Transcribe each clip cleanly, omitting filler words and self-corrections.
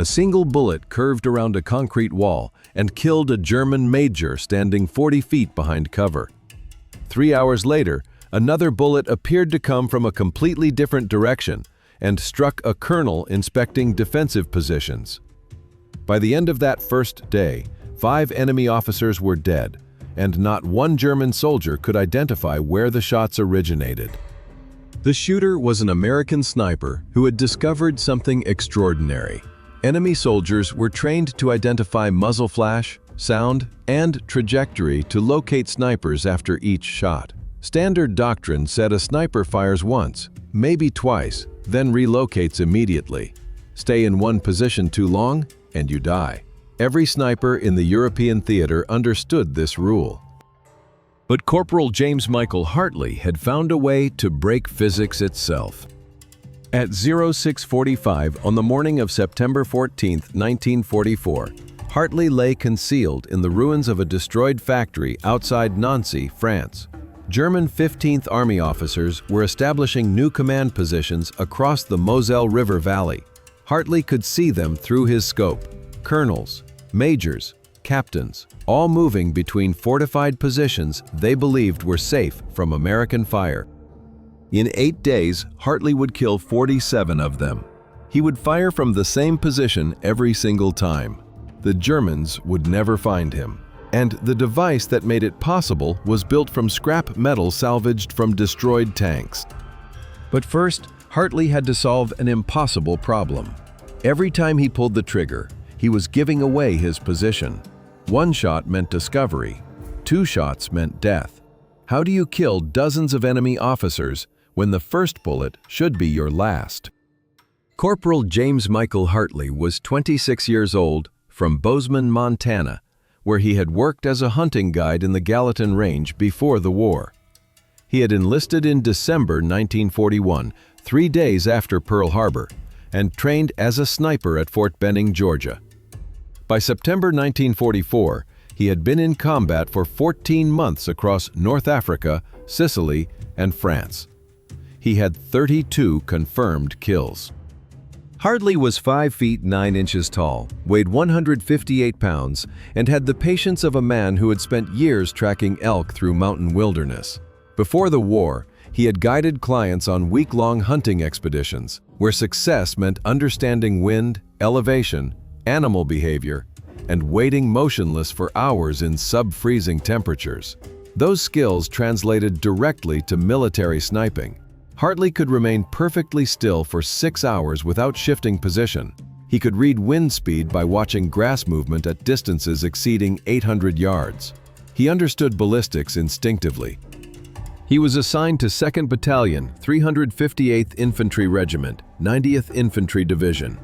A single bullet curved around a concrete wall and killed a German major standing 40 feet behind cover. 3 hours later, another bullet appeared to come from a completely different direction and struck a colonel inspecting defensive positions. By the end of that first day, 5 enemy officers were dead, and not one German soldier could identify where the shots originated. The shooter was an American sniper who had discovered something extraordinary. Enemy soldiers were trained to identify muzzle flash, sound, and trajectory to locate snipers after each shot. Standard doctrine said a sniper fires once, maybe twice, then relocates immediately. Stay in one position too long, and you die. Every sniper in the European theater understood this rule. But Corporal James Michael Hartley had found a way to break physics itself. At 06:45 on the morning of September 14, 1944, Hartley lay concealed in the ruins of a destroyed factory outside Nancy, France. German 15th Army officers were establishing new command positions across the Moselle River Valley. Hartley could see them through his scope. Colonels, majors, captains, all moving between fortified positions they believed were safe from American fire. In 8 days, Hartley would kill 47 of them. He would fire from the same position every single time. The Germans would never find him. And the device that made it possible was built from scrap metal salvaged from destroyed tanks. But first, Hartley had to solve an impossible problem. Every time he pulled the trigger, he was giving away his position. 1 shot meant discovery. 2 shots meant death. How do you kill dozens of enemy officers when the first bullet should be your last? Corporal James Michael Hartley was 26 years old from Bozeman, Montana, where he had worked as a hunting guide in the Gallatin Range before the war. He had enlisted in December 1941, 3 days after Pearl Harbor, and trained as a sniper at Fort Benning, Georgia. By September 1944, he had been in combat for 14 months across North Africa, Sicily, and France. He had 32 confirmed kills. Hartley was 5 feet 9 inches tall, weighed 158 pounds, and had the patience of a man who had spent years tracking elk through mountain wilderness. Before the war, he had guided clients on week-long hunting expeditions, where success meant understanding wind, elevation, animal behavior, and waiting motionless for hours in sub-freezing temperatures. Those skills translated directly to military sniping. Hartley could remain perfectly still for 6 hours without shifting position. He could read wind speed by watching grass movement at distances exceeding 800 yards. He understood ballistics instinctively. He was assigned to 2nd Battalion, 358th Infantry Regiment, 90th Infantry Division.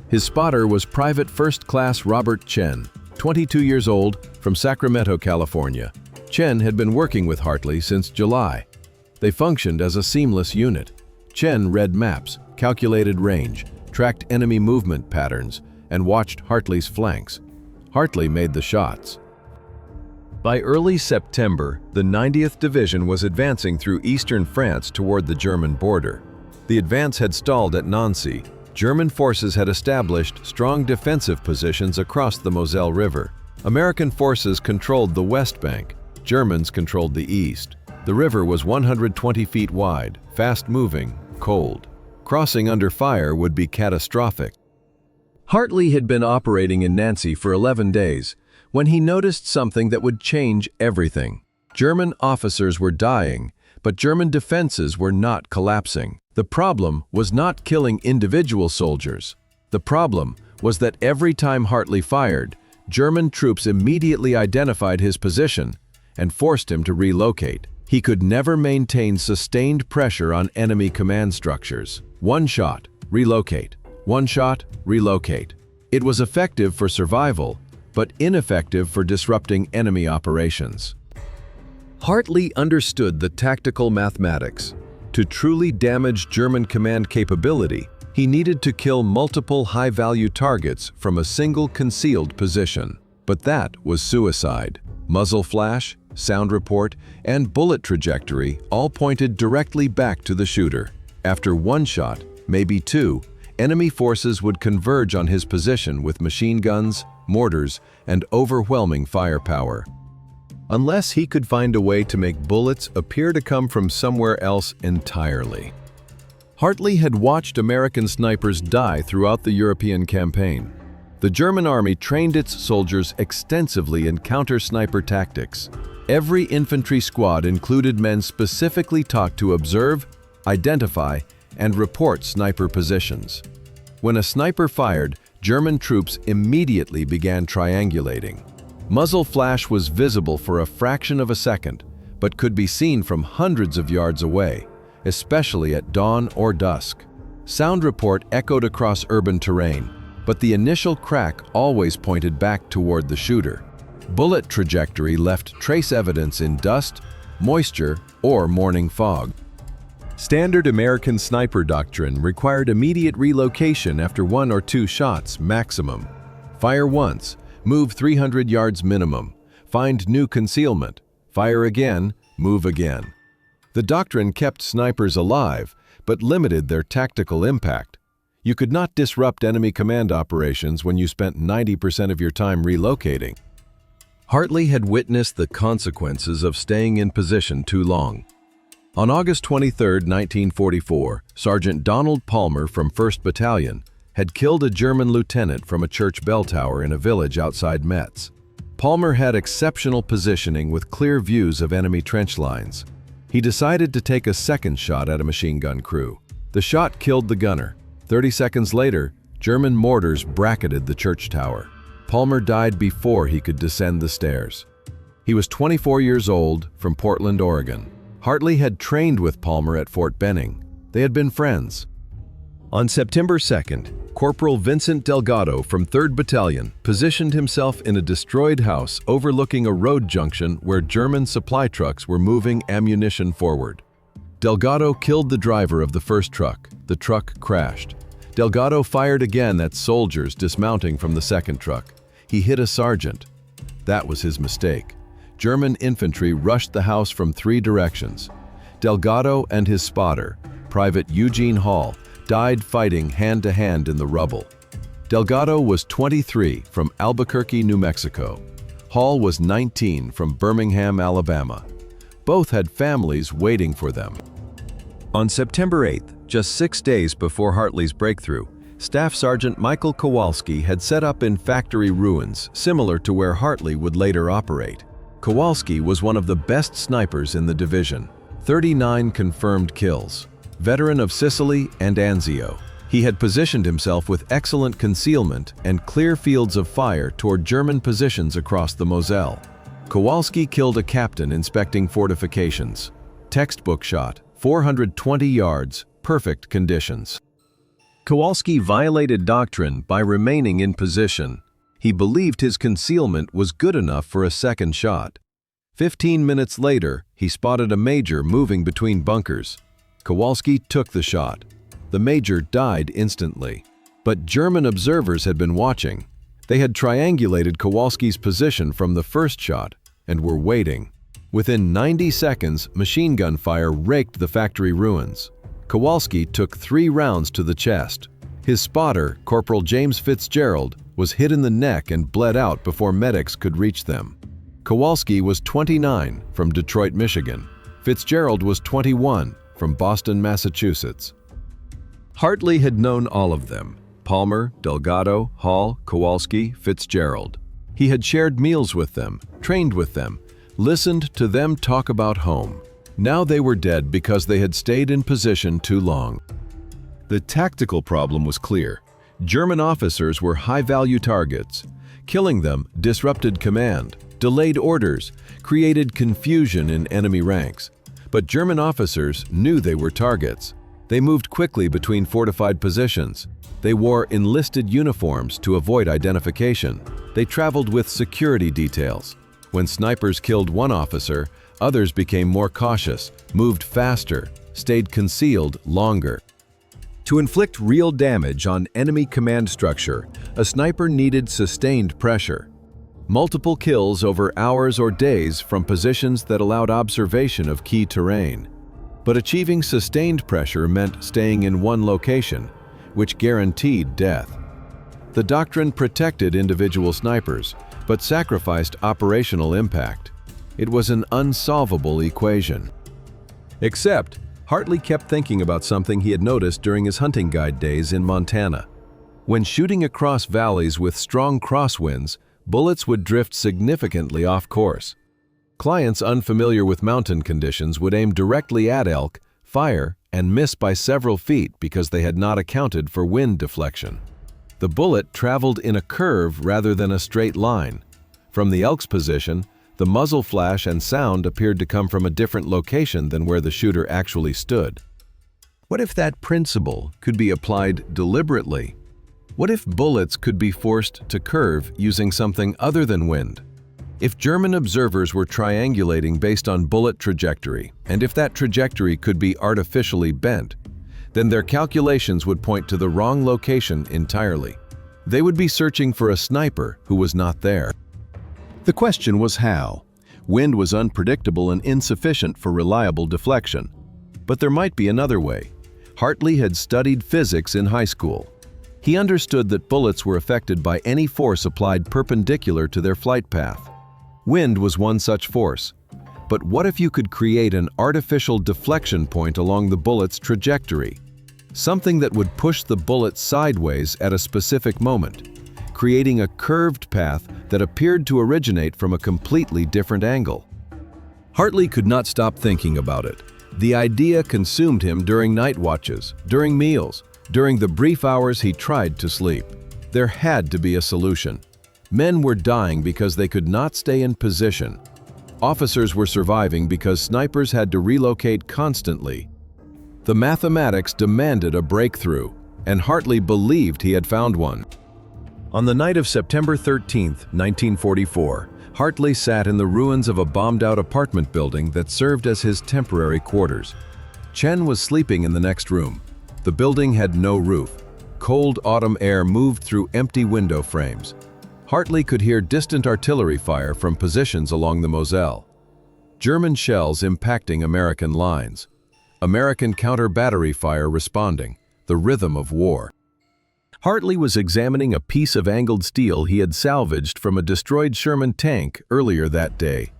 His spotter was Private First Class Robert Chen, 22 years old, from Sacramento, California. Chen had been working with Hartley since July. They functioned as a seamless unit. Chen read maps, calculated range, tracked enemy movement patterns, and watched Hartley's flanks. Hartley made the shots. By early September, the 90th Division was advancing through eastern France toward the German border. The advance had stalled at Nancy. German forces had established strong defensive positions across the Moselle River. American forces controlled the west bank. Germans controlled the east. The river was 120 feet wide, fast-moving, cold. Crossing under fire would be catastrophic. Hartley had been operating in Nancy for 11 days when he noticed something that would change everything. German officers were dying, but German defenses were not collapsing. The problem was not killing individual soldiers. The problem was that every time Hartley fired, German troops immediately identified his position and forced him to relocate. He could never maintain sustained pressure on enemy command structures. 1 shot, relocate. 1 shot, relocate. It was effective for survival, but ineffective for disrupting enemy operations. Hartley understood the tactical mathematics. To truly damage German command capability, he needed to kill multiple high-value targets from a single concealed position. But that was suicide. Muzzle flash, sound report, and bullet trajectory all pointed directly back to the shooter. After 1 shot, maybe 2, enemy forces would converge on his position with machine guns, mortars, and overwhelming firepower. Unless he could find a way to make bullets appear to come from somewhere else entirely. Hartley had watched American snipers die throughout the European campaign. The German army trained its soldiers extensively in counter-sniper tactics. Every infantry squad included men specifically taught to observe, identify, and report sniper positions. When a sniper fired, German troops immediately began triangulating. Muzzle flash was visible for a fraction of a second, but could be seen from hundreds of yards away, especially at dawn or dusk. Sound report echoed across urban terrain, but the initial crack always pointed back toward the shooter. Bullet trajectory left trace evidence in dust, moisture, or morning fog. Standard American sniper doctrine required immediate relocation after 1 or 2 shots maximum. Fire once, move 300 yards minimum, find new concealment, fire again, move again. The doctrine kept snipers alive, but limited their tactical impact. You could not disrupt enemy command operations when you spent 90% of your time relocating. Hartley had witnessed the consequences of staying in position too long. On August 23, 1944, Sergeant Donald Palmer from 1st Battalion had killed a German lieutenant from a church bell tower in a village outside Metz. Palmer had exceptional positioning with clear views of enemy trench lines. He decided to take a second shot at a machine gun crew. The shot killed the gunner. 30 seconds later, German mortars bracketed the church tower. Palmer died before he could descend the stairs. He was 24 years old, from Portland, Oregon. Hartley had trained with Palmer at Fort Benning. They had been friends. On September 2nd, Corporal Vincent Delgado from 3rd Battalion positioned himself in a destroyed house overlooking a road junction where German supply trucks were moving ammunition forward. Delgado killed the driver of the first truck. The truck crashed. Delgado fired again at soldiers dismounting from the second truck. He hit a sergeant. That was his mistake. German infantry rushed the house from 3 directions. Delgado and his spotter, Private Eugene Hall, died fighting hand-to-hand in the rubble. Delgado was 23 from Albuquerque, New Mexico. Hall was 19 from Birmingham, Alabama. Both had families waiting for them. On September 8th, just 6 days before Hartley's breakthrough, Staff Sergeant Michael Kowalski had set up in factory ruins similar to where Hartley would later operate. Kowalski was one of the best snipers in the division. 39 confirmed kills. Veteran of Sicily and Anzio. He had positioned himself with excellent concealment and clear fields of fire toward German positions across the Moselle. Kowalski killed a captain inspecting fortifications. Textbook shot, 420 yards, perfect conditions. Kowalski violated doctrine by remaining in position. He believed his concealment was good enough for a second shot. 15 minutes later, he spotted a major moving between bunkers. Kowalski took the shot. The major died instantly. But German observers had been watching. They had triangulated Kowalski's position from the first shot and were waiting. Within 90 seconds, machine gun fire raked the factory ruins. Kowalski took 3 rounds to the chest. His spotter, Corporal James Fitzgerald, was hit in the neck and bled out before medics could reach them. Kowalski was 29 from Detroit, Michigan. Fitzgerald was 21 from Boston, Massachusetts. Hartley had known all of them: Palmer, Delgado, Hall, Kowalski, Fitzgerald. He had shared meals with them, trained with them, listened to them talk about home. Now they were dead because they had stayed in position too long. The tactical problem was clear. German officers were high-value targets. Killing them disrupted command, delayed orders, created confusion in enemy ranks. But German officers knew they were targets. They moved quickly between fortified positions. They wore enlisted uniforms to avoid identification. They traveled with security details. When snipers killed one officer, others became more cautious, moved faster, stayed concealed longer. To inflict real damage on enemy command structure, a sniper needed sustained pressure. Multiple kills over hours or days from positions that allowed observation of key terrain. But achieving sustained pressure meant staying in one location, which guaranteed death. The doctrine protected individual snipers, but sacrificed operational impact. It was an unsolvable equation. Except, Hartley kept thinking about something he had noticed during his hunting guide days in Montana. When shooting across valleys with strong crosswinds, bullets would drift significantly off course. Clients unfamiliar with mountain conditions would aim directly at elk, fire, and miss by several feet because they had not accounted for wind deflection. The bullet traveled in a curve rather than a straight line. From the elk's position, the muzzle flash and sound appeared to come from a different location than where the shooter actually stood. What if that principle could be applied deliberately? What if bullets could be forced to curve using something other than wind? If German observers were triangulating based on bullet trajectory, and if that trajectory could be artificially bent, then their calculations would point to the wrong location entirely. They would be searching for a sniper who was not there. The question was how. Wind was unpredictable and insufficient for reliable deflection. But there might be another way. Hartley had studied physics in high school. He understood that bullets were affected by any force applied perpendicular to their flight path. Wind was one such force. But what if you could create an artificial deflection point along the bullet's trajectory? Something that would push the bullet sideways at a specific moment, creating a curved path that appeared to originate from a completely different angle. Hartley could not stop thinking about it. The idea consumed him during night watches, during meals, during the brief hours he tried to sleep. There had to be a solution. Men were dying because they could not stay in position. Officers were surviving because snipers had to relocate constantly. The mathematics demanded a breakthrough, and Hartley believed he had found one. On the night of September 13, 1944, Hartley sat in the ruins of a bombed-out apartment building that served as his temporary quarters. Chen was sleeping in the next room. The building had no roof. Cold autumn air moved through empty window frames. Hartley could hear distant artillery fire from positions along the Moselle. German shells impacting American lines. American counter-battery fire responding, the rhythm of war. Hartley was examining a piece of angled steel he had salvaged from a destroyed Sherman tank earlier that day.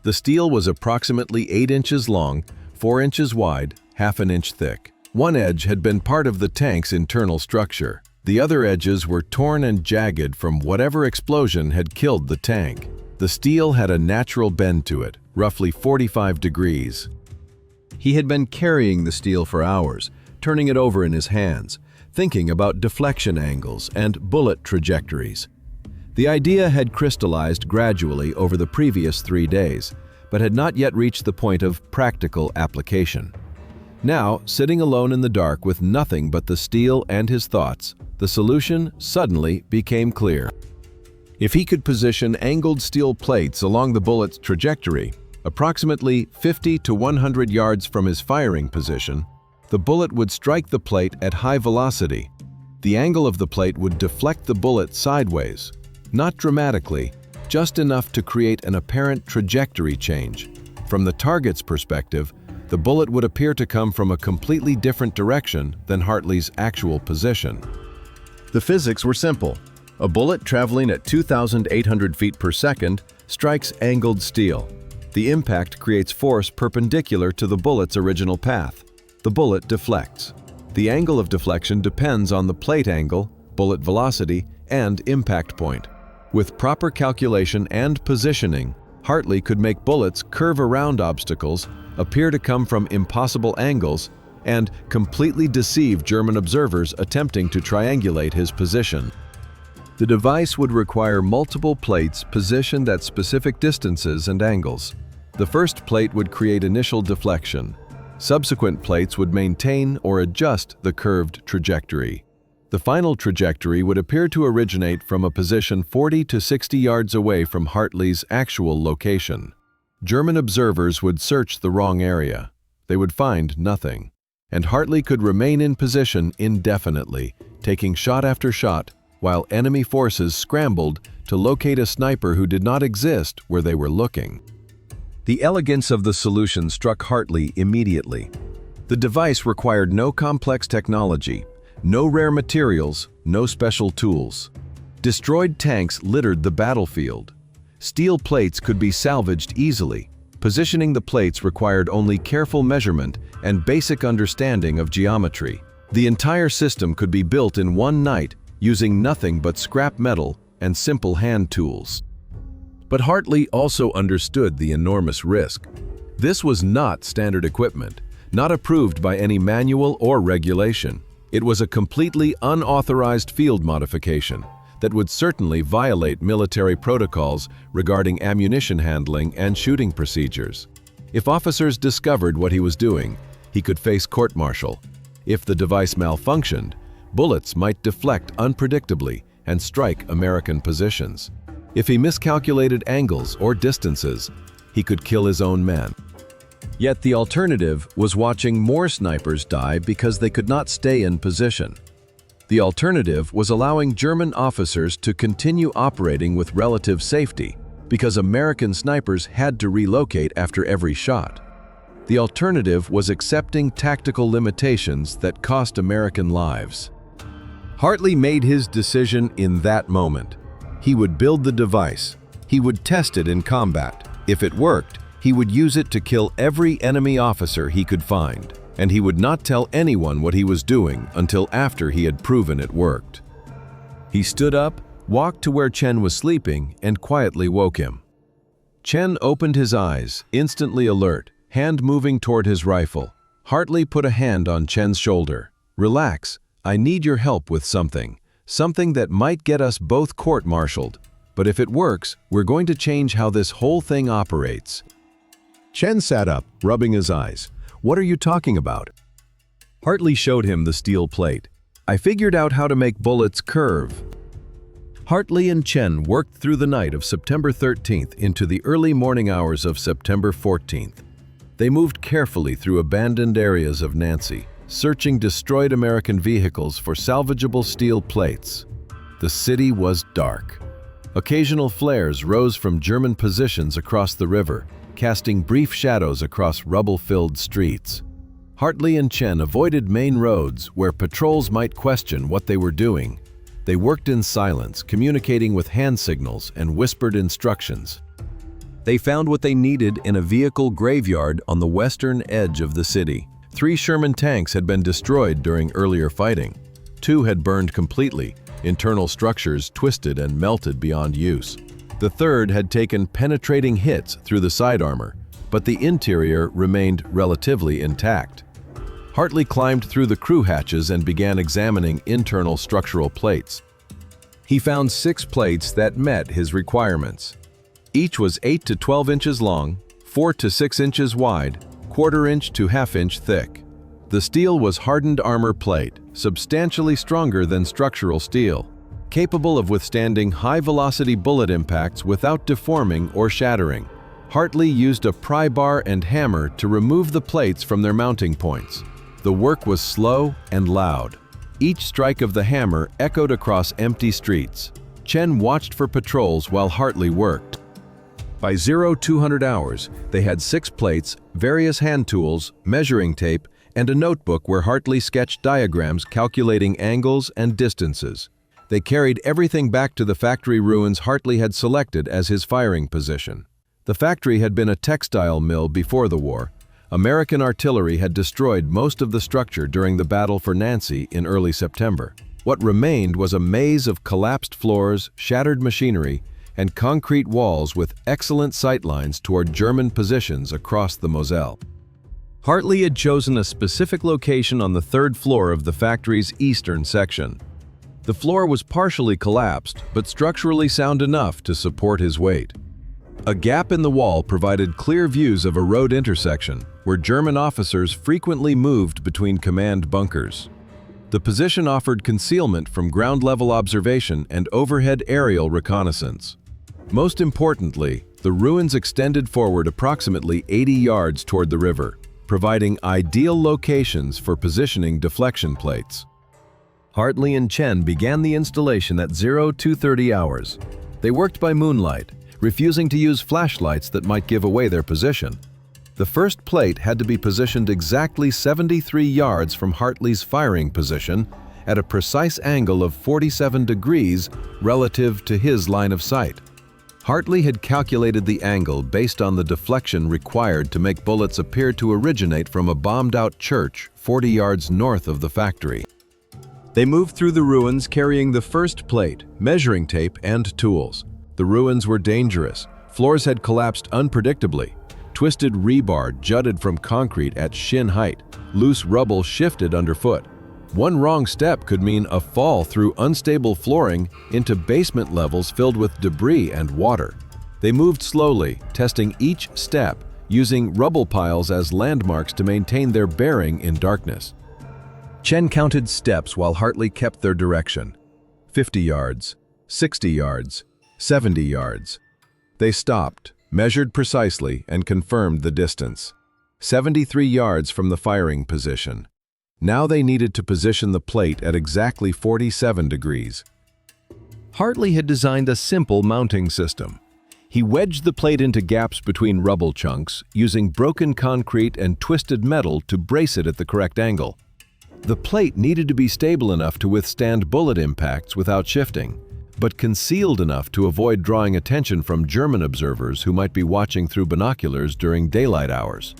The steel was approximately 8 inches long, 4 inches wide, half an inch thick. One edge had been part of the tank's internal structure. The other edges were torn and jagged from whatever explosion had killed the tank. The steel had a natural bend to it, roughly 45 degrees. He had been carrying the steel for hours, turning it over in his hands, thinking about deflection angles and bullet trajectories. The idea had crystallized gradually over the previous 3 days, but had not yet reached the point of practical application. Now, sitting alone in the dark with nothing but the steel and his thoughts, the solution suddenly became clear. If he could position angled steel plates along the bullet's trajectory, approximately 50 to 100 yards from his firing position, the bullet would strike the plate at high velocity. The angle of the plate would deflect the bullet sideways, not dramatically, just enough to create an apparent trajectory change. From the target's perspective, the bullet would appear to come from a completely different direction than Hartley's actual position. The physics were simple. A bullet traveling at 2,800 feet per second strikes angled steel. The impact creates force perpendicular to the bullet's original path. The bullet deflects. The angle of deflection depends on the plate angle, bullet velocity, and impact point. With proper calculation and positioning, Hartley could make bullets curve around obstacles, appear to come from impossible angles, and completely deceive German observers attempting to triangulate his position. The device would require multiple plates positioned at specific distances and angles. The first plate would create initial deflection. Subsequent plates would maintain or adjust the curved trajectory. The final trajectory would appear to originate from a position 40 to 60 yards away from Hartley's actual location. German observers would search the wrong area. They would find nothing. And Hartley could remain in position indefinitely, taking shot after shot, while enemy forces scrambled to locate a sniper who did not exist where they were looking. The elegance of the solution struck Hartley immediately. The device required no complex technology, No rare materials, no special tools. Destroyed tanks littered the battlefield. Steel plates could be salvaged easily. Positioning the plates required only careful measurement and basic understanding of geometry. The entire system could be built in one night using nothing but scrap metal and simple hand tools. But Hartley also understood the enormous risk. This was not standard equipment, not approved by any manual or regulation. It was a completely unauthorized field modification that would certainly violate military protocols regarding ammunition handling and shooting procedures. If officers discovered what he was doing, he could face court-martial. If the device malfunctioned, bullets might deflect unpredictably and strike American positions. If he miscalculated angles or distances, he could kill his own men. Yet the alternative was watching more snipers die because they could not stay in position. The alternative was allowing German officers to continue operating with relative safety because American snipers had to relocate after every shot. The alternative was accepting tactical limitations that cost American lives. Hartley made his decision in that moment. He would build the device. He would test it in combat. If it worked, he would use it to kill every enemy officer he could find, and he would not tell anyone what he was doing until after he had proven it worked. He stood up, walked to where Chen was sleeping, and quietly woke him. Chen opened his eyes, instantly alert, hand moving toward his rifle. Hartley put a hand on Chen's shoulder. "Relax, I need your help with something that might get us both court-martialed. But if it works, we're going to change how this whole thing operates." Chen sat up, rubbing his eyes. "What are you talking about?" Hartley showed him the steel plate. "I figured out how to make bullets curve." Hartley and Chen worked through the night of September 13th into the early morning hours of September 14th. They moved carefully through abandoned areas of Nancy, searching destroyed American vehicles for salvageable steel plates. The city was dark. Occasional flares rose from German positions across the river, casting brief shadows across rubble-filled streets. Hartley and Chen avoided main roads where patrols might question what they were doing. They worked in silence, communicating with hand signals and whispered instructions. They found what they needed in a vehicle graveyard on the western edge of the city. 3 Sherman tanks had been destroyed during earlier fighting. 2 had burned completely, internal structures twisted and melted beyond use. The 3rd had taken penetrating hits through the side armor, but the interior remained relatively intact. Hartley climbed through the crew hatches and began examining internal structural plates. He found 6 plates that met his requirements. Each was 8 to 12 inches long, 4 to 6 inches wide, 1/4 inch to 1/2 inch thick. The steel was hardened armor plate, substantially stronger than structural steel, capable of withstanding high-velocity bullet impacts without deforming or shattering. Hartley used a pry bar and hammer to remove the plates from their mounting points. The work was slow and loud. Each strike of the hammer echoed across empty streets. Chen watched for patrols while Hartley worked. By 0200 hours, they had 6 plates, various hand tools, measuring tape, and a notebook where Hartley sketched diagrams calculating angles and distances. They carried everything back to the factory ruins Hartley had selected as his firing position. The factory had been a textile mill before the war. American artillery had destroyed most of the structure during the battle for Nancy in early September. What remained was a maze of collapsed floors, shattered machinery, and concrete walls with excellent sightlines toward German positions across the Moselle. Hartley had chosen a specific location on the 3rd floor of the factory's eastern section. The floor was partially collapsed, but structurally sound enough to support his weight. A gap in the wall provided clear views of a road intersection, where German officers frequently moved between command bunkers. The position offered concealment from ground-level observation and overhead aerial reconnaissance. Most importantly, the ruins extended forward approximately 80 yards toward the river, providing ideal locations for positioning deflection plates. Hartley and Chen began the installation at 0230 hours. They worked by moonlight, refusing to use flashlights that might give away their position. The first plate had to be positioned exactly 73 yards from Hartley's firing position at a precise angle of 47 degrees relative to his line of sight. Hartley had calculated the angle based on the deflection required to make bullets appear to originate from a bombed-out church 40 yards north of the factory. They moved through the ruins carrying the first plate, measuring tape, and tools. The ruins were dangerous. Floors had collapsed unpredictably. Twisted rebar jutted from concrete at shin height. Loose rubble shifted underfoot. One wrong step could mean a fall through unstable flooring into basement levels filled with debris and water. They moved slowly, testing each step, using rubble piles as landmarks to maintain their bearing in darkness. Chen counted steps while Hartley kept their direction. 50 yards, 60 yards, 70 yards. They stopped, measured precisely, and confirmed the distance. 73 yards from the firing position. Now they needed to position the plate at exactly 47 degrees. Hartley had designed a simple mounting system. He wedged the plate into gaps between rubble chunks, using broken concrete and twisted metal to brace it at the correct angle. The plate needed to be stable enough to withstand bullet impacts without shifting, but concealed enough to avoid drawing attention from German observers who might be watching through binoculars during daylight hours.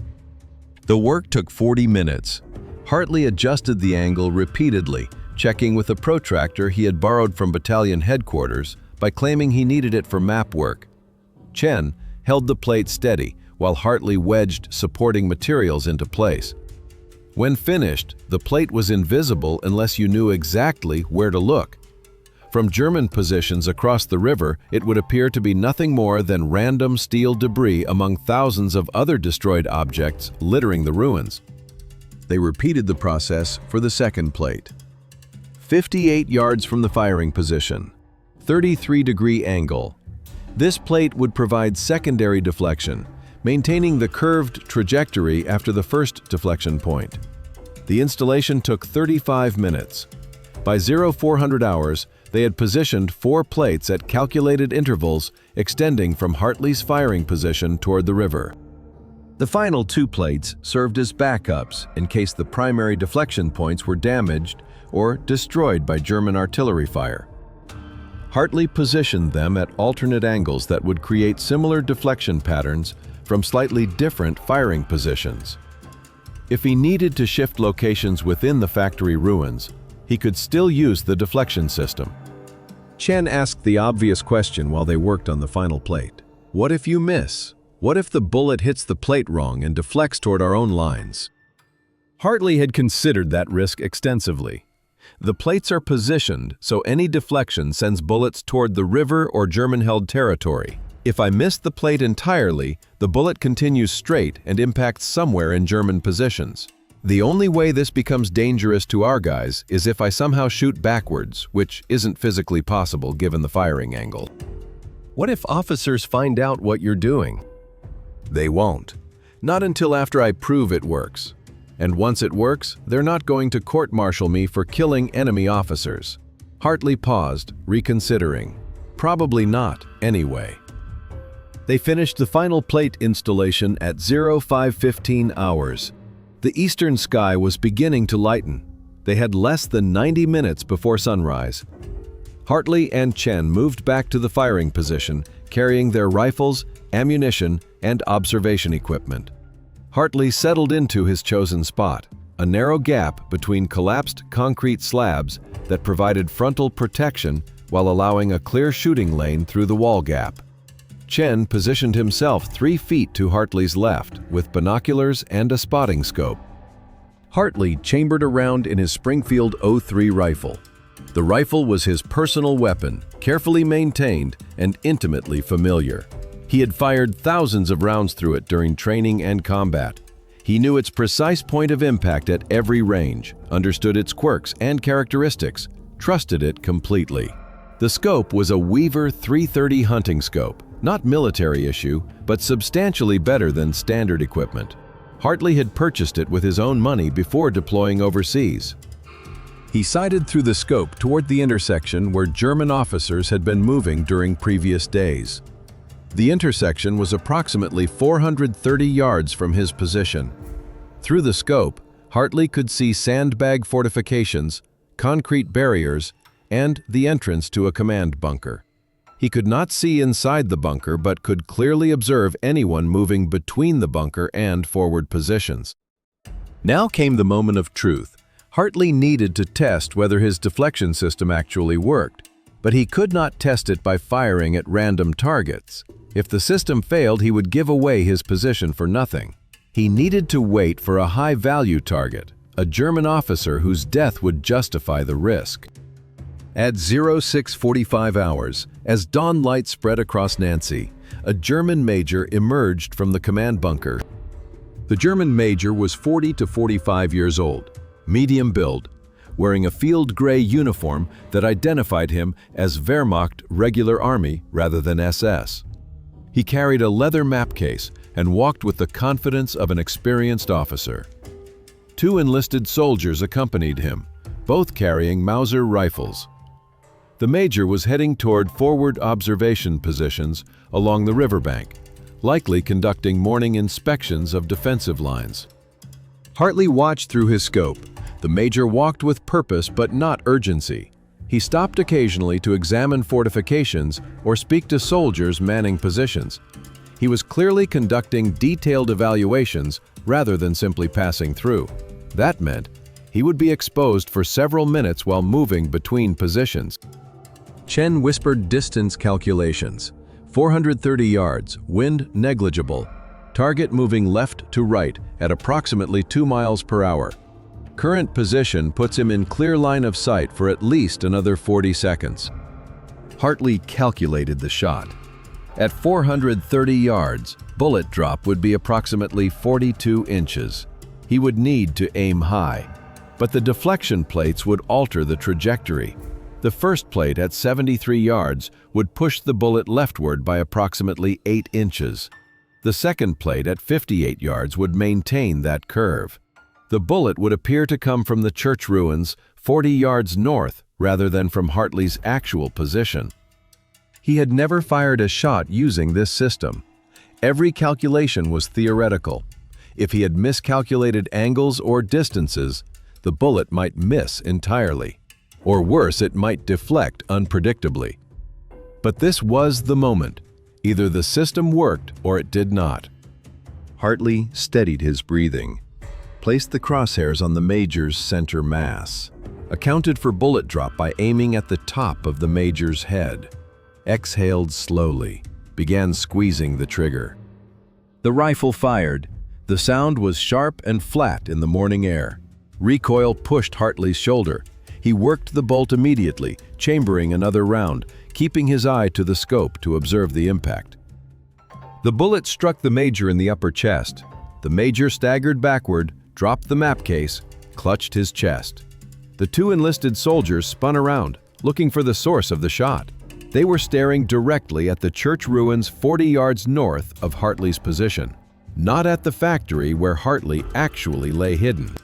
The work took 40 minutes. Hartley adjusted the angle repeatedly, checking with a protractor he had borrowed from battalion headquarters by claiming he needed it for map work. Chen held the plate steady while Hartley wedged supporting materials into place. When finished, the plate was invisible unless you knew exactly where to look. From German positions across the river, it would appear to be nothing more than random steel debris among thousands of other destroyed objects littering the ruins. They repeated the process for the second plate. 58 yards from the firing position, 33-degree angle. This plate would provide secondary deflection, maintaining the curved trajectory after the first deflection point. The installation took 35 minutes. By 0400 hours, they had positioned 4 plates at calculated intervals extending from Hartley's firing position toward the river. The final 2 plates served as backups in case the primary deflection points were damaged or destroyed by German artillery fire. Hartley positioned them at alternate angles that would create similar deflection patterns from slightly different firing positions. If he needed to shift locations within the factory ruins, he could still use the deflection system. Chen asked the obvious question while they worked on the final plate. What if you miss? What if the bullet hits the plate wrong and deflects toward our own lines? Hartley had considered that risk extensively. The plates are positioned so any deflection sends bullets toward the river or German-held territory. If I miss the plate entirely, the bullet continues straight and impacts somewhere in German positions. The only way this becomes dangerous to our guys is if I somehow shoot backwards, which isn't physically possible given the firing angle. What if officers find out what you're doing? They won't. Not until after I prove it works. And once it works, they're not going to court-martial me for killing enemy officers. Hartley paused, reconsidering. Probably not, anyway. They finished the final plate installation at 0515 hours. The eastern sky was beginning to lighten. They had less than 90 minutes before sunrise. Hartley and Chen moved back to the firing position, carrying their rifles, ammunition, and observation equipment. Hartley settled into his chosen spot, a narrow gap between collapsed concrete slabs that provided frontal protection while allowing a clear shooting lane through the wall gap. Chen positioned himself 3 feet to Hartley's left with binoculars and a spotting scope. Hartley chambered around in his Springfield .03 rifle. The rifle was his personal weapon, carefully maintained and intimately familiar. He had fired thousands of rounds through it during training and combat. He knew its precise point of impact at every range, understood its quirks and characteristics, trusted it completely. The scope was a Weaver 330 hunting scope, not military issue, but substantially better than standard equipment. Hartley had purchased it with his own money before deploying overseas. He sighted through the scope toward the intersection where German officers had been moving during previous days. The intersection was approximately 430 yards from his position. Through the scope, Hartley could see sandbag fortifications, concrete barriers, and the entrance to a command bunker. He could not see inside the bunker but could clearly observe anyone moving between the bunker and forward positions. Now came the moment of truth. Hartley needed to test whether his deflection system actually worked, but he could not test it by firing at random targets. If the system failed, he would give away his position for nothing. He needed to wait for a high-value target, a German officer whose death would justify the risk. At 0645 hours, as dawn light spread across Nancy, a German major emerged from the command bunker. The German major was 40 to 45 years old, medium build, wearing a field gray uniform that identified him as Wehrmacht Regular Army rather than SS. He carried a leather map case and walked with the confidence of an experienced officer. 2 enlisted soldiers accompanied him, both carrying Mauser rifles. The major was heading toward forward observation positions along the riverbank, likely conducting morning inspections of defensive lines. Hartley watched through his scope. The major walked with purpose but not urgency. He stopped occasionally to examine fortifications or speak to soldiers manning positions. He was clearly conducting detailed evaluations rather than simply passing through. That meant he would be exposed for several minutes while moving between positions. Chen whispered distance calculations. 430 yards, wind negligible. Target moving left to right at approximately 2 miles per hour. Current position puts him in clear line of sight for at least another 40 seconds. Hartley calculated the shot. At 430 yards, bullet drop would be approximately 42 inches. He would need to aim high, but the deflection plates would alter the trajectory. The first plate at 73 yards would push the bullet leftward by approximately 8 inches. The second plate at 58 yards would maintain that curve. The bullet would appear to come from the church ruins 40 yards north rather than from Hartley's actual position. He had never fired a shot using this system. Every calculation was theoretical. If he had miscalculated angles or distances, the bullet might miss entirely. Or worse, it might deflect unpredictably. But this was the moment. Either the system worked or it did not. Hartley steadied his breathing, placed the crosshairs on the major's center mass, accounted for bullet drop by aiming at the top of the major's head, exhaled slowly, began squeezing the trigger. The rifle fired. The sound was sharp and flat in the morning air. Recoil pushed Hartley's shoulder. He worked the bolt immediately, chambering another round, keeping his eye to the scope to observe the impact. The bullet struck the major in the upper chest. The major staggered backward, dropped the map case, clutched his chest. The 2 enlisted soldiers spun around, looking for the source of the shot. They were staring directly at the church ruins 40 yards north of Hartley's position, not at the factory where Hartley actually lay hidden.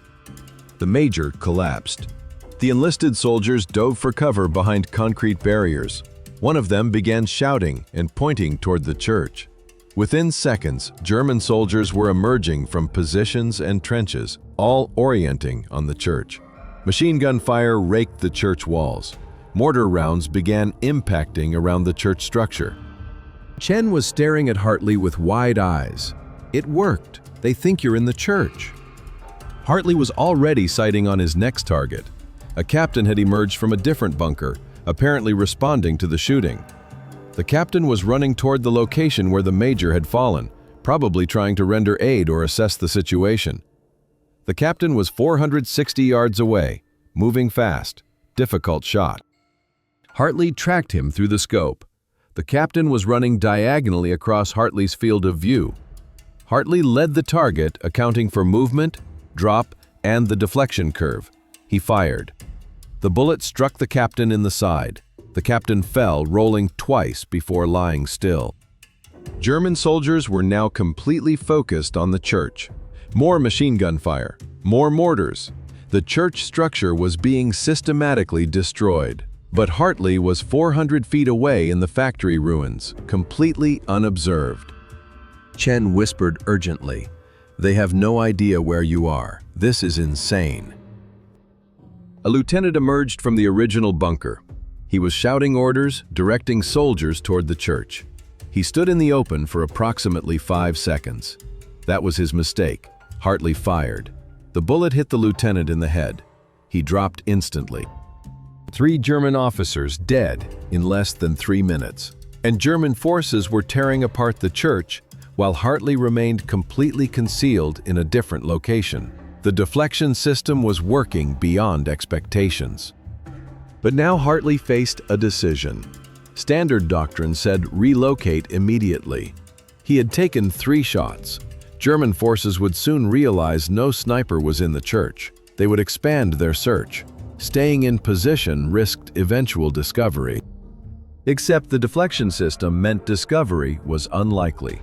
The major collapsed. The enlisted soldiers dove for cover behind concrete barriers. One of them began shouting and pointing toward the church. Within seconds, German soldiers were emerging from positions and trenches, all orienting on the church. Machine gun fire raked the church walls. Mortar rounds began impacting around the church structure. Chen was staring at Hartley with wide eyes. It worked. They think you're in the church. Hartley was already sighting on his next target. A captain had emerged from a different bunker, apparently responding to the shooting. The captain was running toward the location where the major had fallen, probably trying to render aid or assess the situation. The captain was 460 yards away, moving fast, difficult shot. Hartley tracked him through the scope. The captain was running diagonally across Hartley's field of view. Hartley led the target, accounting for movement, drop, and the deflection curve. He fired. The bullet struck the captain in the side. The captain fell, rolling twice before lying still. German soldiers were now completely focused on the church. More machine gun fire, more mortars. The church structure was being systematically destroyed. But Hartley was 400 feet away in the factory ruins, completely unobserved. Chen whispered urgently, "They have no idea where you are. This is insane." A lieutenant emerged from the original bunker. He was shouting orders, directing soldiers toward the church. He stood in the open for approximately 5 seconds. That was his mistake. Hartley fired. The bullet hit the lieutenant in the head. He dropped instantly. 3 German officers dead in less than 3 minutes. And German forces were tearing apart the church while Hartley remained completely concealed in a different location. The deflection system was working beyond expectations. But now Hartley faced a decision. Standard doctrine said relocate immediately. He had taken 3 shots. German forces would soon realize no sniper was in the church. They would expand their search. Staying in position risked eventual discovery. Except the deflection system meant discovery was unlikely.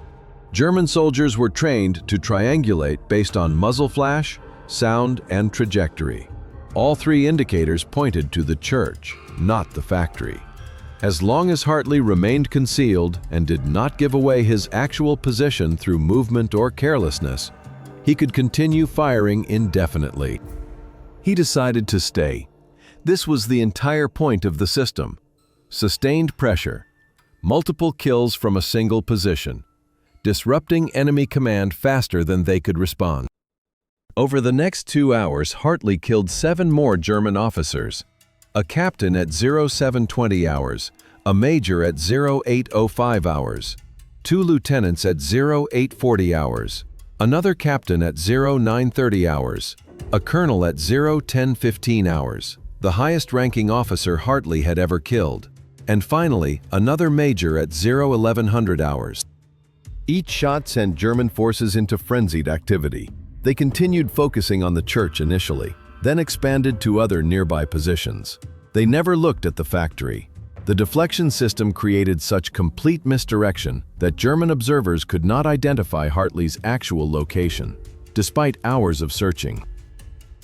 German soldiers were trained to triangulate based on muzzle flash, sound, and trajectory. All 3 indicators pointed to the church, not the factory. As long as Hartley remained concealed and did not give away his actual position through movement or carelessness, he could continue firing indefinitely. He decided to stay. This was the entire point of the system. Sustained pressure, multiple kills from a single position, disrupting enemy command faster than they could respond. Over the next 2 hours, Hartley killed 7 more German officers. A captain at 0720 hours, a major at 0805 hours, 2 lieutenants at 0840 hours, another captain at 0930 hours, a colonel at 01015 hours, the highest-ranking officer Hartley had ever killed, and finally, another major at 1100 hours. Each shot sent German forces into frenzied activity. They continued focusing on the church initially, then expanded to other nearby positions. They never looked at the factory. The deflection system created such complete misdirection that German observers could not identify Hartley's actual location, despite hours of searching.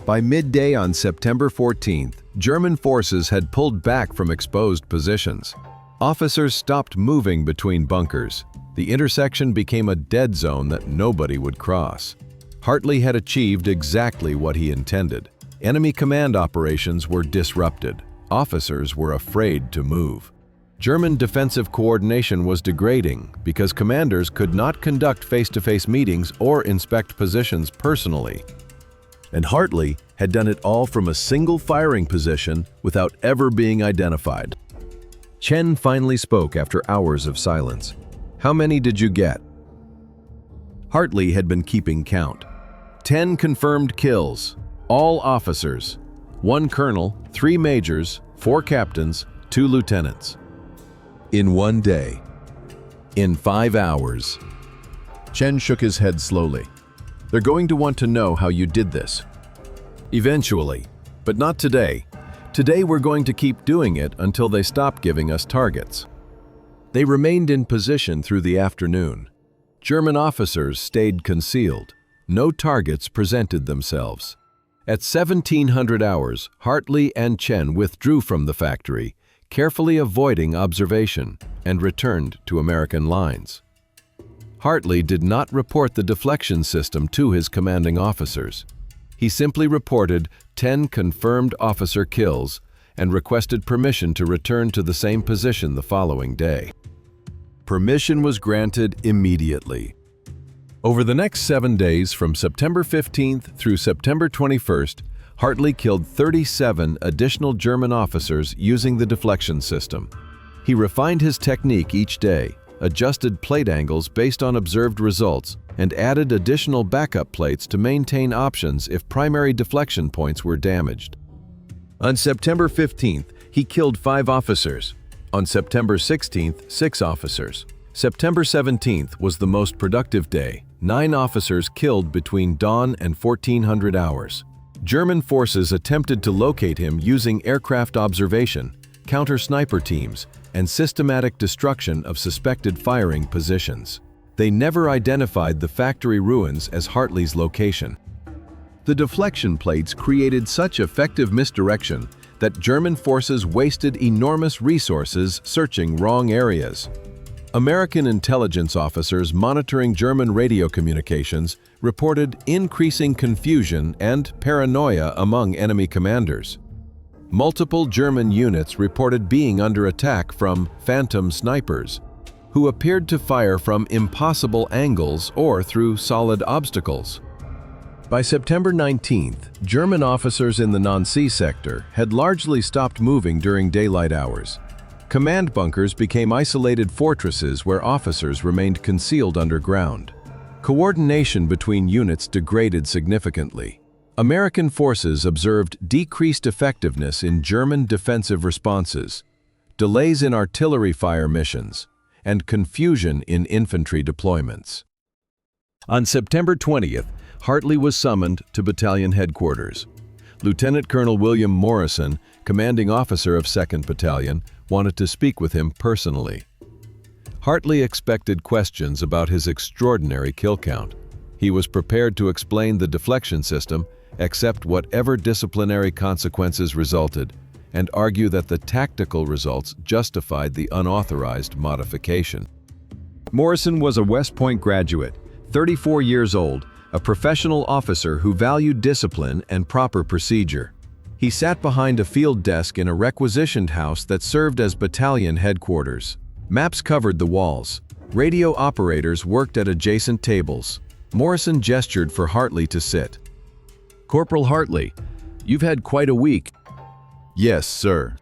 By midday on September 14th, German forces had pulled back from exposed positions. Officers stopped moving between bunkers. The intersection became a dead zone that nobody would cross. Hartley had achieved exactly what he intended. Enemy command operations were disrupted. Officers were afraid to move. German defensive coordination was degrading because commanders could not conduct face-to-face meetings or inspect positions personally. And Hartley had done it all from a single firing position without ever being identified. Chen finally spoke after hours of silence. "How many did you get?" Hartley had been keeping count. 10 confirmed kills, all officers, 1 colonel, 3 majors, 4 captains, 2 lieutenants. In 1 day. In 5 hours. Chen shook his head slowly. "They're going to want to know how you did this." "Eventually, but not today. Today we're going to keep doing it until they stop giving us targets." They remained in position through the afternoon. German officers stayed concealed. No targets presented themselves. At 1700 hours, Hartley and Chen withdrew from the factory, carefully avoiding observation, and returned to American lines. Hartley did not report the deflection system to his commanding officers. He simply reported 10 confirmed officer kills and requested permission to return to the same position the following day. Permission was granted immediately. Over the next 7 days, from September 15th through September 21st, Hartley killed 37 additional German officers using the deflection system. He refined his technique each day, adjusted plate angles based on observed results, and added additional backup plates to maintain options if primary deflection points were damaged. On September 15th, he killed 5 officers. On September 16th, 6 officers. September 17th was the most productive day. 9 officers killed between dawn and 1400 hours. German forces attempted to locate him using aircraft observation, counter-sniper teams, and systematic destruction of suspected firing positions. They never identified the factory ruins as Hartley's location. The deflection plates created such effective misdirection that German forces wasted enormous resources searching wrong areas. American intelligence officers monitoring German radio communications reported increasing confusion and paranoia among enemy commanders. multiple German units reported being under attack from phantom snipers, who appeared to fire from impossible angles or through solid obstacles. By September 19th, German officers in the Nancy sector had largely stopped moving during daylight hours. Command bunkers became isolated fortresses where officers remained concealed underground. Coordination between units degraded significantly. American forces observed decreased effectiveness in German defensive responses, delays in artillery fire missions, and confusion in infantry deployments. On September 20th, Hartley was summoned to battalion headquarters. Lieutenant Colonel William Morrison, commanding officer of 2nd Battalion, wanted to speak with him personally. Hartley expected questions about his extraordinary kill count. He was prepared to explain the deflection system, accept whatever disciplinary consequences resulted, and argue that the tactical results justified the unauthorized modification. Morrison was a West Point graduate, 34 years old, a professional officer who valued discipline and proper procedure. He sat behind a field desk in a requisitioned house that served as battalion headquarters. Maps covered the walls. Radio operators worked at adjacent tables. Morrison gestured for Hartley to sit. "Corporal Hartley, you've had quite a week." "Yes, sir."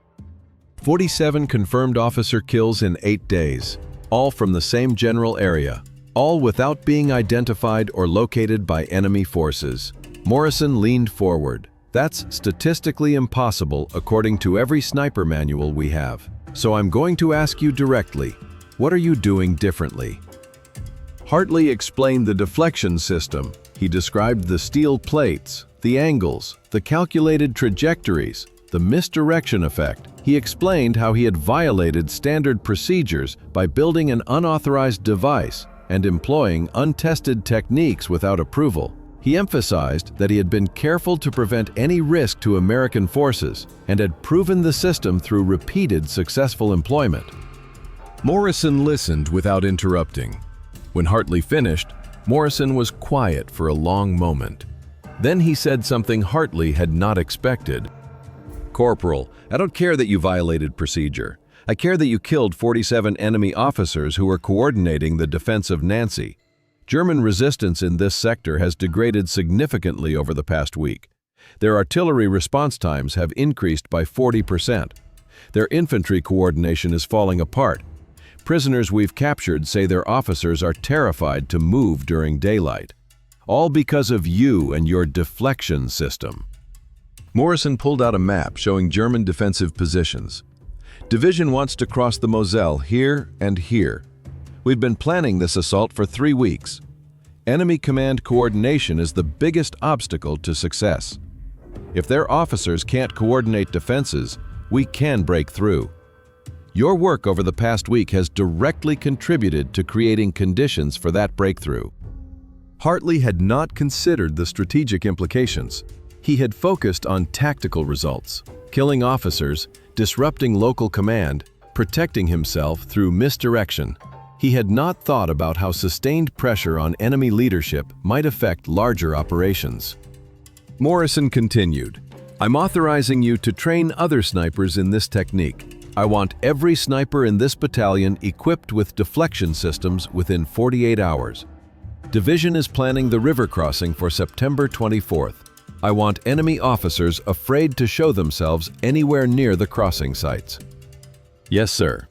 47 confirmed officer kills in 8 days, all from the same general area, all without being identified or located by enemy forces. Morrison leaned forward. "That's statistically impossible according to every sniper manual we have. So I'm going to ask you directly, what are you doing differently?" Hartley explained the deflection system. He described the steel plates, the angles, the calculated trajectories, the misdirection effect. He explained how he had violated standard procedures by building an unauthorized device and employing untested techniques without approval. He emphasized that he had been careful to prevent any risk to American forces and had proven the system through repeated successful employment. Morrison listened without interrupting. When Hartley finished, Morrison was quiet for a long moment. Then he said something Hartley had not expected. "Corporal, I don't care that you violated procedure. I care that you killed 47 enemy officers who were coordinating the defense of Nancy. German resistance in this sector has degraded significantly over the past week. Their artillery response times have increased by 40%. Their infantry coordination is falling apart. Prisoners we've captured say their officers are terrified to move during daylight. All because of you and your deflection system." Morrison pulled out a map showing German defensive positions. "Division wants to cross the Moselle here and here. We've been planning this assault for 3 weeks. Enemy command coordination is the biggest obstacle to success. If their officers can't coordinate defenses, we can break through. Your work over the past week has directly contributed to creating conditions for that breakthrough." Hartley had not considered the strategic implications. He had focused on tactical results, killing officers, disrupting local command, protecting himself through misdirection. He had not thought about how sustained pressure on enemy leadership might affect larger operations. Morrison continued, "I'm authorizing you to train other snipers in this technique. I want every sniper in this battalion equipped with deflection systems within 48 hours. Division is planning the river crossing for September 24th. I want enemy officers afraid to show themselves anywhere near the crossing sites." "Yes, sir."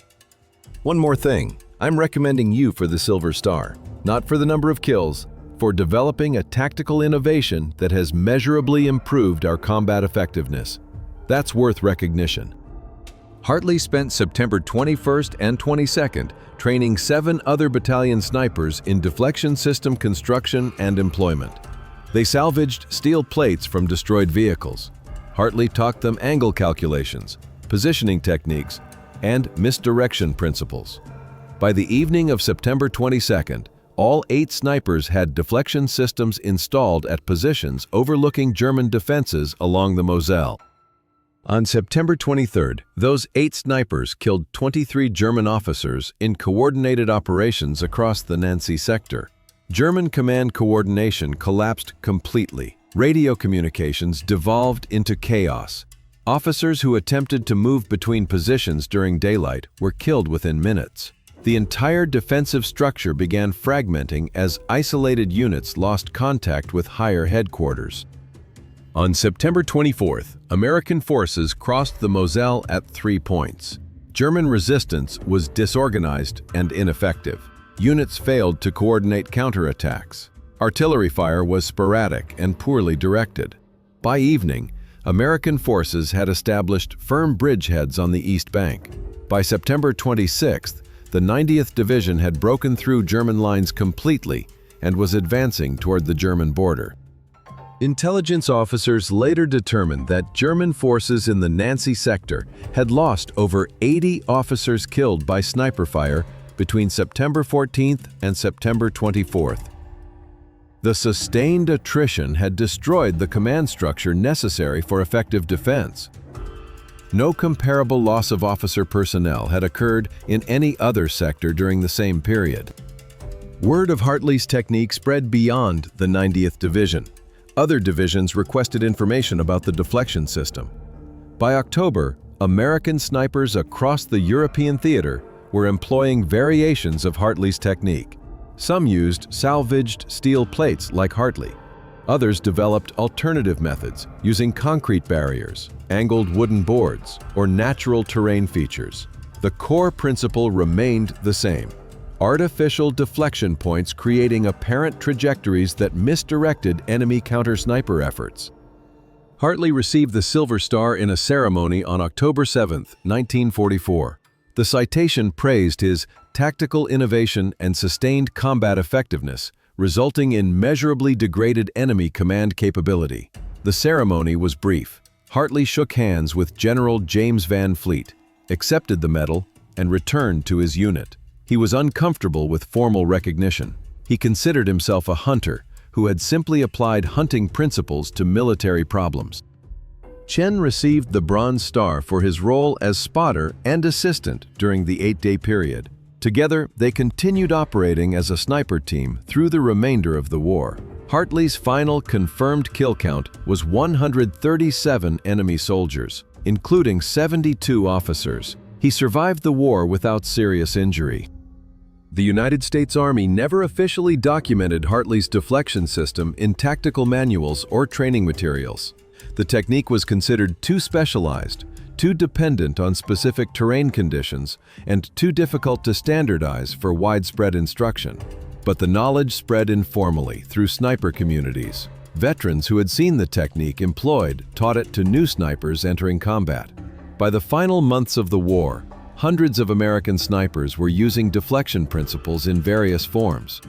"One more thing. I'm recommending you for the Silver Star, not for the number of kills, for developing a tactical innovation that has measurably improved our combat effectiveness. That's worth recognition." Hartley spent September 21st and 22nd training 7 other battalion snipers in deflection system construction and employment. They salvaged steel plates from destroyed vehicles. Hartley taught them angle calculations, positioning techniques, and misdirection principles. By the evening of September 22nd, all 8 snipers had deflection systems installed at positions overlooking German defenses along the Moselle. On September 23rd, those 8 snipers killed 23 German officers in coordinated operations across the Nancy sector. German command coordination collapsed completely. Radio communications devolved into chaos. Officers who attempted to move between positions during daylight were killed within minutes. The entire defensive structure began fragmenting as isolated units lost contact with higher headquarters. On September 24th, American forces crossed the Moselle at 3 points. German resistance was disorganized and ineffective. Units failed to coordinate counterattacks. Artillery fire was sporadic and poorly directed. By evening, American forces had established firm bridgeheads on the east bank. By September 26th, the 90th Division had broken through German lines completely and was advancing toward the German border. Intelligence officers later determined that German forces in the Nancy sector had lost over 80 officers killed by sniper fire between September 14th and September 24th. The sustained attrition had destroyed the command structure necessary for effective defense. No comparable loss of officer personnel had occurred in any other sector during the same period. Word of Hartley's technique spread beyond the 90th Division. Other divisions requested information about the deflection system. By October, American snipers across the European theater were employing variations of Hartley's technique. Some used salvaged steel plates like Hartley. Others developed alternative methods using concrete barriers, angled wooden boards, or natural terrain features. The core principle remained the same: artificial deflection points creating apparent trajectories that misdirected enemy counter-sniper efforts. Hartley received the Silver Star in a ceremony on October 7, 1944. The citation praised his tactical innovation and sustained combat effectiveness, resulting in measurably degraded enemy command capability. The ceremony was brief. Hartley shook hands with General James Van Fleet, accepted the medal, and returned to his unit. He was uncomfortable with formal recognition. He considered himself a hunter who had simply applied hunting principles to military problems. Chen received the Bronze Star for his role as spotter and assistant during the 8-day period. Together, they continued operating as a sniper team through the remainder of the war. Hartley's final confirmed kill count was 137 enemy soldiers, including 72 officers. He survived the war without serious injury. The United States Army never officially documented Hartley's deflection system in tactical manuals or training materials. The technique was considered too specialized, too dependent on specific terrain conditions, and too difficult to standardize for widespread instruction. But the knowledge spread informally through sniper communities. Veterans who had seen the technique employed taught it to new snipers entering combat. By the final months of the war, hundreds of American snipers were using deflection principles in various forms.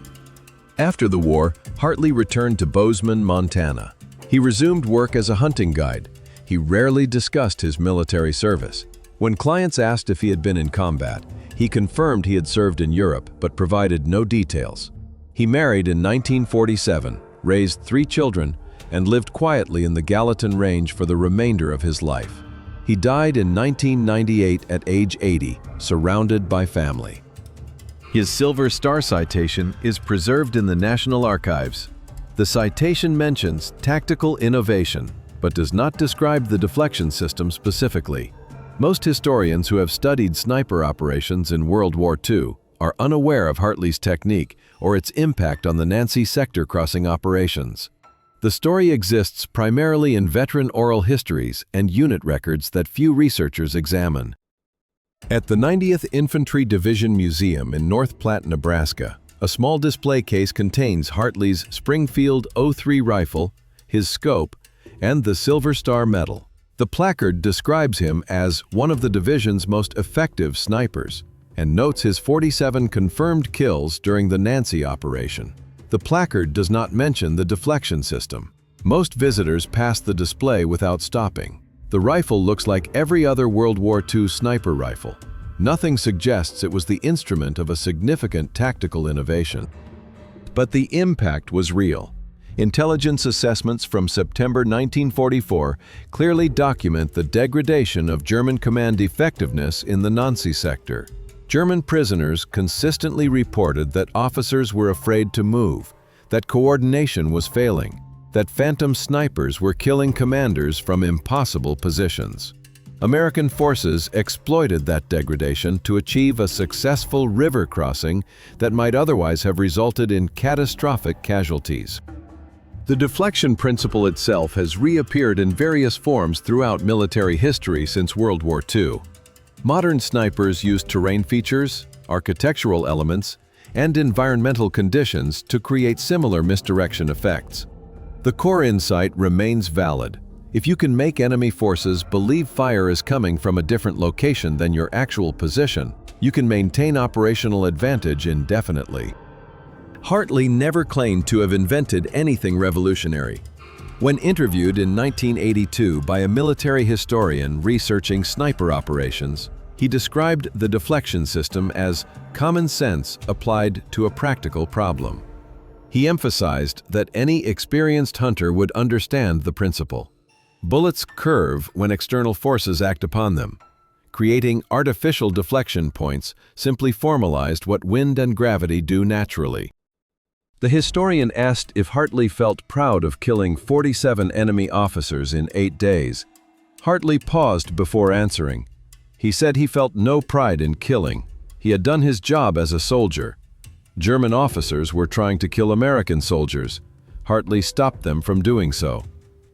After the war, Hartley returned to Bozeman, Montana. He resumed work as a hunting guide. He rarely discussed his military service. When clients asked if he had been in combat, he confirmed he had served in Europe but provided no details. He married in 1947, raised 3 children, and lived quietly in the Gallatin Range for the remainder of his life. He died in 1998 at age 80, surrounded by family. His Silver Star citation is preserved in the National Archives. The citation mentions tactical innovation, but does not describe the deflection system specifically. Most historians who have studied sniper operations in World War II are unaware of Hartley's technique or its impact on the Nancy sector crossing operations. The story exists primarily in veteran oral histories and unit records that few researchers examine. At the 90th Infantry Division Museum in North Platte, Nebraska, a small display case contains Hartley's Springfield .03 rifle, his scope, and the Silver Star Medal. The placard describes him as one of the division's most effective snipers and notes his 47 confirmed kills during the Nancy operation. The placard does not mention the deflection system. Most visitors pass the display without stopping. The rifle looks like every other World War II sniper rifle. Nothing suggests it was the instrument of a significant tactical innovation. But the impact was real. Intelligence assessments from September 1944 clearly document the degradation of German command effectiveness in the Nancy sector. German prisoners consistently reported that officers were afraid to move, that coordination was failing, that phantom snipers were killing commanders from impossible positions. American forces exploited that degradation to achieve a successful river crossing that might otherwise have resulted in catastrophic casualties. The deflection principle itself has reappeared in various forms throughout military history since World War II. Modern snipers use terrain features, architectural elements, and environmental conditions to create similar misdirection effects. The core insight remains valid. If you can make enemy forces believe fire is coming from a different location than your actual position, you can maintain operational advantage indefinitely. Hartley never claimed to have invented anything revolutionary. When interviewed in 1982 by a military historian researching sniper operations, he described the deflection system as common sense applied to a practical problem. He emphasized that any experienced hunter would understand the principle. Bullets curve when external forces act upon them. Creating artificial deflection points simply formalized what wind and gravity do naturally. The historian asked if Hartley felt proud of killing 47 enemy officers in 8 days. Hartley paused before answering. He said he felt no pride in killing. He had done his job as a soldier. German officers were trying to kill American soldiers. Hartley stopped them from doing so.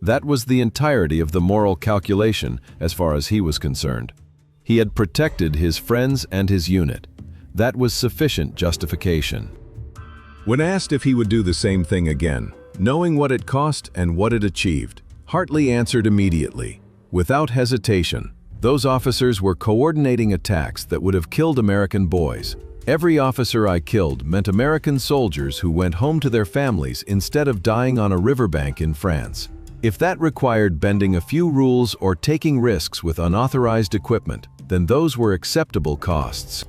That was the entirety of the moral calculation as far as he was concerned. He had protected his friends and his unit. That was sufficient justification. When asked if he would do the same thing again, knowing what it cost and what it achieved, Hartley answered immediately, without hesitation. Those officers were coordinating attacks that would have killed American boys. Every officer I killed meant American soldiers who went home to their families instead of dying on a riverbank in France. If that required bending a few rules or taking risks with unauthorized equipment, then those were acceptable costs.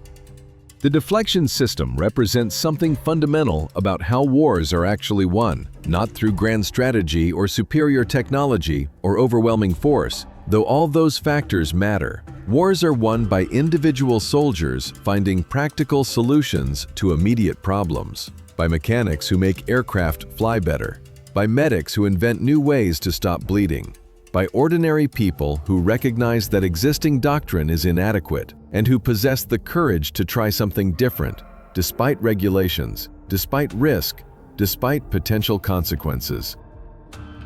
The deflection system represents something fundamental about how wars are actually won, not through grand strategy or superior technology or overwhelming force. Though all those factors matter, wars are won by individual soldiers finding practical solutions to immediate problems, by mechanics who make aircraft fly better, by medics who invent new ways to stop bleeding, by ordinary people who recognize that existing doctrine is inadequate and who possess the courage to try something different, despite regulations, despite risk, despite potential consequences.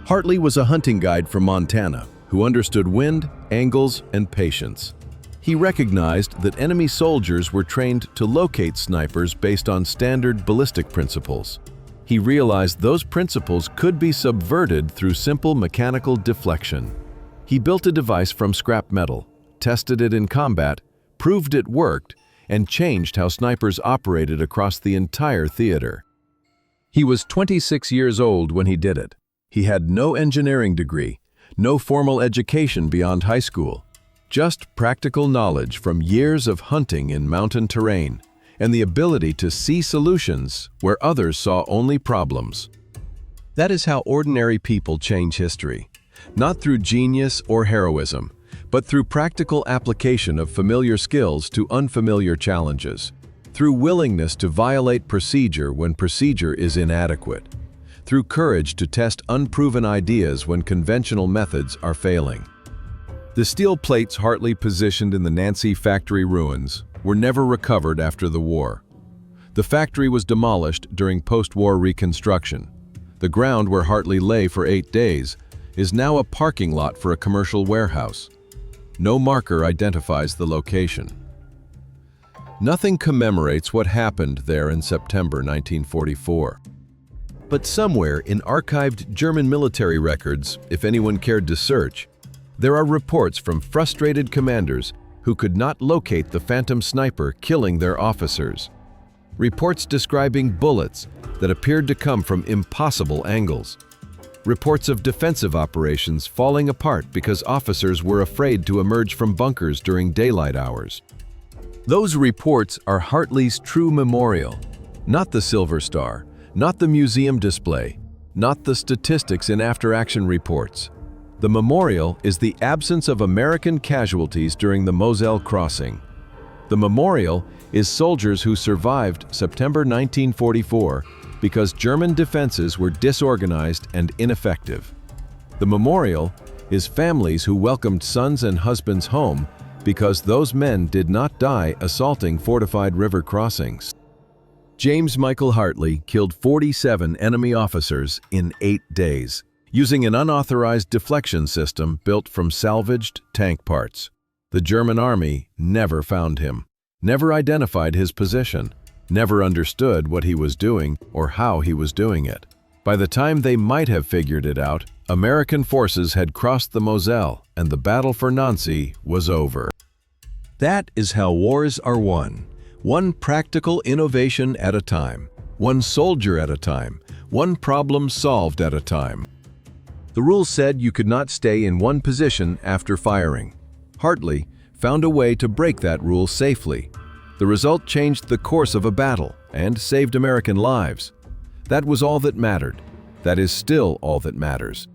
Hartley was a hunting guide from Montana who understood wind, angles, and patience. He recognized that enemy soldiers were trained to locate snipers based on standard ballistic principles. He realized those principles could be subverted through simple mechanical deflection. He built a device from scrap metal, tested it in combat, proved it worked, and changed how snipers operated across the entire theater. He was 26 years old when he did it. He had no engineering degree, no formal education beyond high school, just practical knowledge from years of hunting in mountain terrain and the ability to see solutions where others saw only problems. That is how ordinary people change history, not through genius or heroism, but through practical application of familiar skills to unfamiliar challenges, through willingness to violate procedure when procedure is inadequate, through courage to test unproven ideas when conventional methods are failing. The steel plates Hartley positioned in the Nancy factory ruins were never recovered after the war. The factory was demolished during post-war reconstruction. The ground where Hartley lay for 8 days is now a parking lot for a commercial warehouse. No marker identifies the location. Nothing commemorates what happened there in September 1944. But somewhere in archived German military records, if anyone cared to search, there are reports from frustrated commanders who could not locate the phantom sniper killing their officers. Reports describing bullets that appeared to come from impossible angles. Reports of defensive operations falling apart because officers were afraid to emerge from bunkers during daylight hours. Those reports are Hartley's true memorial, not the Silver Star, not the museum display, not the statistics in after-action reports. The memorial is the absence of American casualties during the Moselle crossing. The memorial is soldiers who survived September 1944 because German defenses were disorganized and ineffective. The memorial is families who welcomed sons and husbands home because those men did not die assaulting fortified river crossings. James Michael Hartley killed 47 enemy officers in 8 days, using an unauthorized deflection system built from salvaged tank parts. The German army never found him, never identified his position, never understood what he was doing or how he was doing it. By the time they might have figured it out, American forces had crossed the Moselle and the battle for Nancy was over. That is how wars are won. One practical innovation at a time, one soldier at a time, one problem solved at a time. The rules said you could not stay in one position after firing. Hartley found a way to break that rule safely. The result changed the course of a battle and saved American lives. That was all that mattered. That is still all that matters.